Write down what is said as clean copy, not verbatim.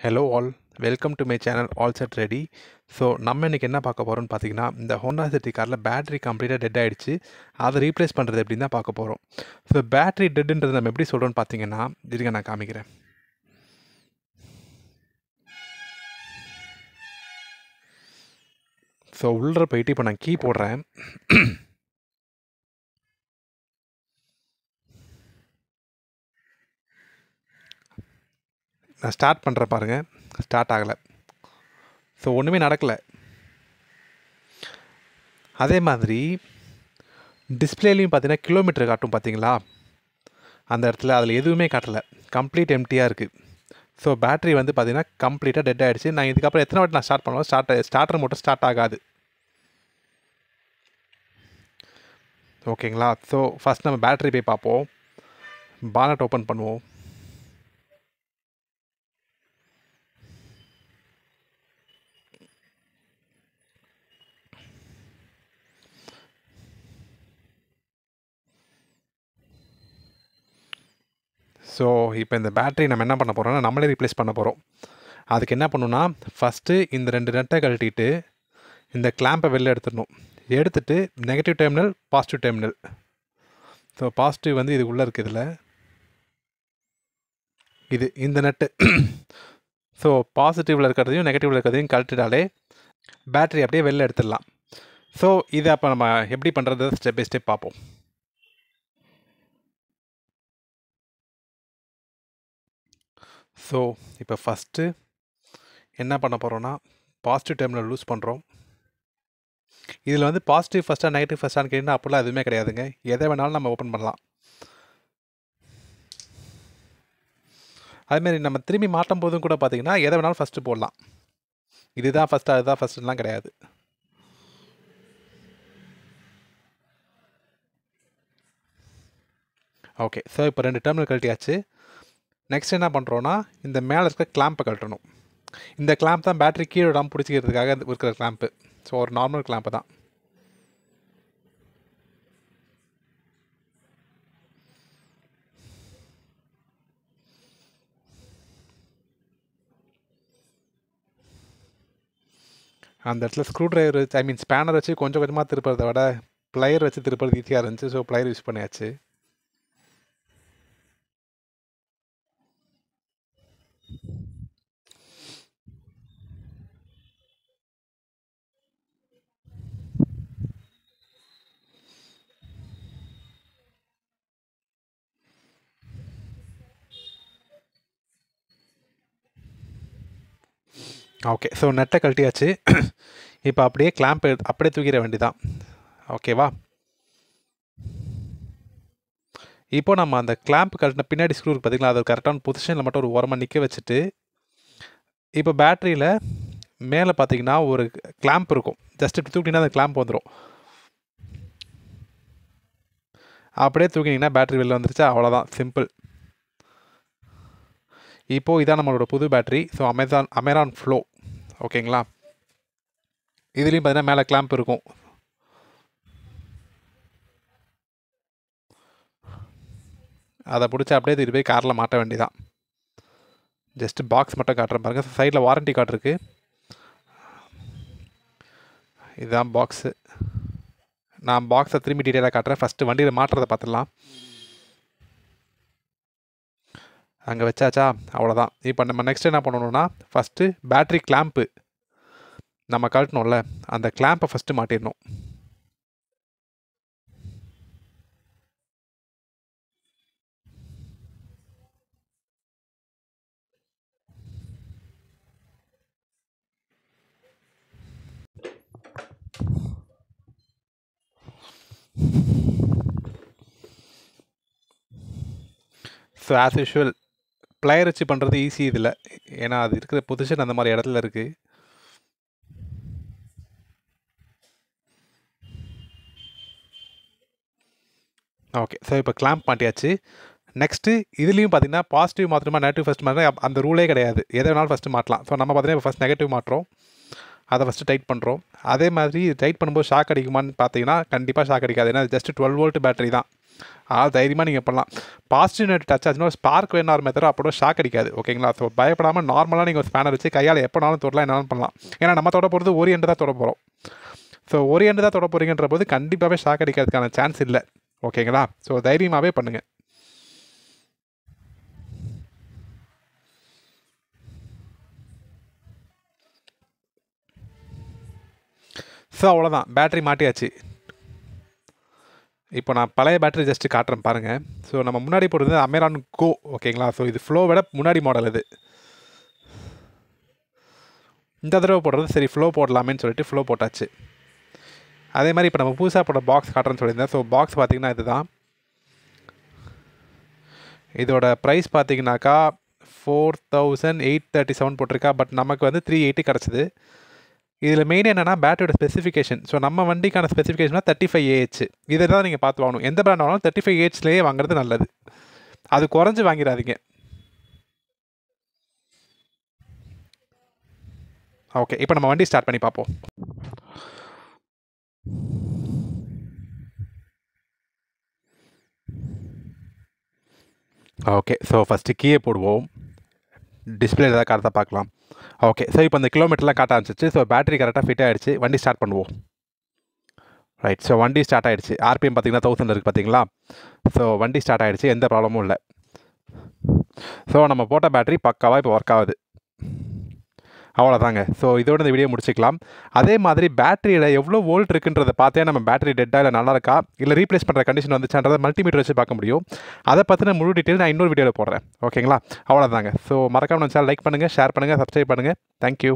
Hello all, welcome to my channel All Set Ready. So நம்ம இன்றைக்கி என்ன பார்க்க போகிறோம்னு பார்த்தீங்கன்னா, இந்த ஹோண்டா சிட்டி காரில் பேட்டரி கம்ப்ளீட்டாக டெட் ஆகிடுச்சு. அதை ரீப்ளேஸ் பண்ணுறது எப்படின்னு தான் பார்க்க போகிறோம். ஸோ பேட்டரி டெட்டுன்றது நம்ம எப்படி சொல்கிறோன்னு பார்த்தீங்கன்னா, இருங்க நான் காமிக்கிறேன். ஸோ உள்ளே போயிட்டு இப்போ நான் கீ போடுறேன். நான் ஸ்டார்ட் பண்ணுறேன் பாருங்கள், ஸ்டார்ட் ஆகலை. ஸோ ஒன்றுமே நடக்கலை. அதே மாதிரி டிஸ்பிளேலையும் பார்த்தீங்கன்னா கிலோமீட்டர் காட்டும் பார்த்தீங்களா, அந்த இடத்துல அதில் எதுவுமே காட்டலை, கம்ப்ளீட் எம்டியாக இருக்குது. ஸோ பேட்டரி வந்து பார்த்தீங்கன்னா கம்ப்ளீட்டாக டெட் ஆகிடுச்சு. நான் இதுக்கப்புறம் எத்தனை வாட்டி நான் ஸ்டார்ட் பண்ணுவோம், ஸ்டார்டர் மட்டும் ஸ்டார்ட் ஆகாது. ஓகேங்களா. ஸோ ஃபஸ்ட் நம்ம பேட்டரி போய் பார்ப்போம். பானட் ஓப்பன் பண்ணுவோம். ஸோ இப்போ இந்த பேட்டரி நம்ம என்ன பண்ண போகிறோம்னா, நம்மளே ரீப்ளேஸ் பண்ண போகிறோம். அதுக்கு என்ன பண்ணணும்னா, ஃபஸ்ட்டு இந்த 2 நட்டை கழட்டிட்டு இந்த கிளாம்பை வெளில எடுத்துடணும். எடுத்துகிட்டு negative terminal, positive terminal. So positive வந்து இது உள்ளே இருக்குது, இதில் இந்த நட்டு. ஸோ பாசிட்டிவில் இருக்கிறதையும் நெகட்டிவில் இருக்கிறதையும் கழட்டிட்டாலே பேட்டரி அப்படியே வெளில எடுத்துடலாம். ஸோ இதை அப்போ நம்ம எப்படி பண்ணுறது ஸ்டெப் பை ஸ்டெப் பார்ப்போம். ஸோ இப்போ ஃபஸ்ட்டு என்ன பண்ண போகிறோன்னா, பாசிட்டிவ் டெர்மினல் லூஸ் பண்ணுறோம். இதில் வந்து பாசிட்டிவ் ஃபஸ்ட்டாக நெகட்டிவ் ஃபஸ்ட்டான்னு கேட்டிங்கன்னா அப்படிலாம் எதுவுமே கிடையாதுங்க. எதை வேணாலும் நம்ம ஓப்பன் பண்ணலாம். அதுமாரி நம்ம திரும்பி மாட்டும் போதும் கூட பார்த்திங்கன்னா எதை வேணாலும் ஃபஸ்ட்டு போடலாம். இதுதான் ஃபஸ்ட்டு அதுதான் ஃபஸ்ட்டுலாம் கிடையாது. ஓகே. ஸோ இப்போ 2 டெர்மினல் கழட்டியாச்சு. நெக்ஸ்ட் என்ன பண்ணுறோன்னா, இந்த மேலே இருக்க கிளாம்பை கழட்டணும். இந்த கிளாம்ப் தான் பேட்டரி கீழே விடாமல் பிடிச்சிக்கிறதுக்காக இருக்கிற கிளாம்ப்பு. ஸோ ஒரு நார்மல் கிளாம்ப்பு தான். அந்த இடத்துல ஸ்க்ரூ ட்ரைவர் வச்சு, ஸ்பேனர் வச்சு கொஞ்சம் கொஞ்சமாக திருப்புறதை விட ப்ளையர் வச்சு திருப்புறது ஈஸியாக இருந்துச்சு. ஸோ ப்ளையர் யூஸ் பண்ணியாச்சு. ஓகே. ஸோ நெட்டை கழட்டியாச்சு. இப்போ அப்படியே கிளாம்ப் அப்படியே தூக்கிட வேண்டியதான். ஓகேவா. இப்போ நம்ம அந்த கிளாம்ப் கழட்டின பின்னாடி ஸ்க்ரூ இருக்குது பார்த்திங்களா, அது கரெக்டான பொசிஷனில் மட்டும் ஒரு ஓரமாக நிற்க வச்சுட்டு, இப்போ பேட்டரியில் மேலே பார்த்தீங்கன்னா ஒரு கிளாம்ப் இருக்கும். ஜஸ்ட் இப்படி தூக்கினீங்கன்னா அந்த கிளாம்ப் வந்துடும். அப்படியே தூக்கினீங்கன்னா பேட்டரி வெளில வந்துருச்சு. அவ்வளோதான், சிம்பிள். இப்போது இதான் நம்மளோட புது பேட்டரி. So அமேரான் flow. ஓகேங்களா. இதுலேயும் பார்த்தீங்கன்னா மேலே கிளாம்ப் இருக்கும். அதை பிடிச்சி அப்படியே தூக்கிட்டு போய் காரில் மாட்ட வேண்டியதான். ஜஸ்ட்டு பாக்ஸ் மட்டும் காட்டுறேன் பாருங்கள். சைடில் வாரண்ட்டி கார்டு இருக்குது. இதுதான் பாக்ஸு. நான் பாக்ஸை திரும்பி டீட்டெயிலாக காட்டுறேன். ஃபஸ்ட்டு வண்டியில் மாட்டுறதை பார்த்துடலாம். அங்கே வச்சாச்சா, அவ்வளோதான். இப்போ நம்ம நெக்ஸ்ட் என்ன பண்ணணும்னா, ஃபஸ்ட்டு பேட்ரி கிளாம்ப்பு நம்ம கழட்டணும்ல, அந்த கிளாம்பை ஃபஸ்ட்டு மாட்டிடணும். ஸோ ஆஸ் யூஷுவல் ப்ளையர் வச்சு பண்ணுறது ஈஸி இதில். ஏன்னா அது இருக்கிற பொசிஷன் அந்த மாதிரி இடத்துல இருக்குது. ஓகே. ஸோ இப்போ கிளாம்ப் மாட்டியாச்சு. நெக்ஸ்ட்டு இதுலேயும் பார்த்தீங்கன்னா பாசிட்டிவ் மாத்திரமா நெகட்டிவ் ஃபஸ்ட் மாத்திரம் அந்த ரூலே கிடையாது. எதை வேணாலும் ஃபஸ்ட்டு மாட்டலாம். ஸோ நம்ம பார்த்தீங்கன்னா இப்போ ஃபஸ்ட் நெகட்டிவ் மாட்டுறோம். அதை ஃபஸ்ட்டு டைட் பண்ணுறோம். அதே மாதிரி டைட் பண்ணும்போது ஷாக் அடிக்குமான்னு பார்த்தீங்கன்னா கண்டிப்பாக ஷாக் அடிக்காது. ஏன்னா ஜஸ்ட் 12 வோல்ட் பேட்டரி தான். தைரியமாக நீங்கள் பண்ணலாம். பாசிட்டிவ் நெட் டச் ஆச்சுன்னா ஸ்பார்க் வேணும் ஒரு மெத்தடோ அப்போ ஷாக் அடிக்காது. ஓகேங்களா? ஸோ பயப்படாமல் நார்மலாக நீங்கள் ஒரு ஸ்பேனர் வச்சு கையால் எப்போனாலும் தொடலாம், என்னாலும் பண்ணலாம். ஏன்னா நம்ம தொட போகிறது ஒரு எண்டு தான் தொட போகிறோம். ஸோ ஒரு எண்டு தான் தொட போகிறீங்கன்ற போது கண்டிப்பாகவே ஷாக் அடிக்கிறதுக்கான சான்ஸ் இல்லை. ஓகேங்களா? ஸோ தைரியமாகவே பண்ணுங்கள். ஸோ அவ்வளோதான், பேட்ரி மாட்டியாச்சு. இப்போ நான் பழைய பேட்டரி ஜஸ்ட்டு காட்டுறேன் பாருங்கள். ஸோ நம்ம முன்னாடி போடுறது அமேரான் கோ. ஓகேங்களா? ஸோ இது ஃப்ளோ விட முன்னாடி மாடல் இது. இந்த தடவை போடுறது சரி ஃப்ளோ போடலாமேன்னு சொல்லிட்டு ஃப்ளோ போட்டாச்சு. அதே மாதிரி இப்போ நம்ம புதுசாக போட பாக்ஸ் காட்டுறேன்னு சொல்லியிருந்தேன். ஸோ பாக்ஸ் பார்த்திங்கன்னா இதுதான். இதோட ப்ரைஸ் பார்த்திங்கனாக்கா 4837 போட்டிருக்கா. பட் நமக்கு வந்து 380 கிடச்சிது. இதில் மெயின் என்னென்னா பேட்டரியோட ஸ்பெசிஃபிகேஷன். ஸோ நம்ம வண்டிக்கான ஸ்பெசிஃபிகேஷனாக 35Ah. இதை தான் நீங்கள் பார்த்து வாங்கணும். எந்த பிராண்ட் வாங்கினாலும் 35Ahலேயே வாங்குறது நல்லது. அது குறைஞ்சி வாங்கிடாதீங்க. ஓகே, இப்போ நம்ம வண்டி ஸ்டார்ட் பண்ணி பார்ப்போம். ஓகே, ஸோ ஃபஸ்ட்டு கீயை போடுவோம். டிஸ்பிளே ஏதாவது காட்ட பார்க்கலாம். ஓகே, ஸோ இப்போ அந்த கிலோமீட்டர்லாம் காட்ட ஆரம்பிச்சிச்சு. ஸோ பேட்டரி கரெக்டாக ஃபிட் ஆகிடுச்சு. வண்டி ஸ்டார்ட் பண்ணுவோம். ரைட், ஸோ வண்டி ஸ்டார்ட் ஆகிடுச்சு. ஆர்பிஎம் பார்த்திங்கன்னா 1000 இருக்குது பார்த்தீங்களா? ஸோ வண்டி ஸ்டார்ட் ஆகிடுச்சு, எந்த ப்ராப்ளமும் இல்லை. ஸோ நம்ம போட்ட பேட்டரி பக்காவாக இப்போ ஒர்க் ஆகுது. அவ்வளோதாங்க. ஸோ இதோட இந்த வீடியோ முடிச்சிக்கலாம். அதே மாதிரி பேட்டரியில் எவ்வளோ வோல்ட் இருக்குன்றதை பார்த்தே நம்ம பேட்டரி டெட்டாக இல்லை நல்லா இருக்கா இல்லை ரீப்ளேஸ் பண்ணுற கண்டிஷன் வந்துச்சான்றதை மல்டிமீட்டர் வச்சு பார்க்க முடியும். அதை பற்றின முழு டீட்டெயில் நான் இன்னொரு வீடியோவில் போடுறேன். ஓகேங்களா? அவ்வளோதாங்க. ஸோ மறக்காம நம்ம சேனல் லைக் பண்ணுங்கள், ஷேர் பண்ணுங்கள், சப்ஸ்கிரைப் பண்ணுங்கள். தேங்க்யூ.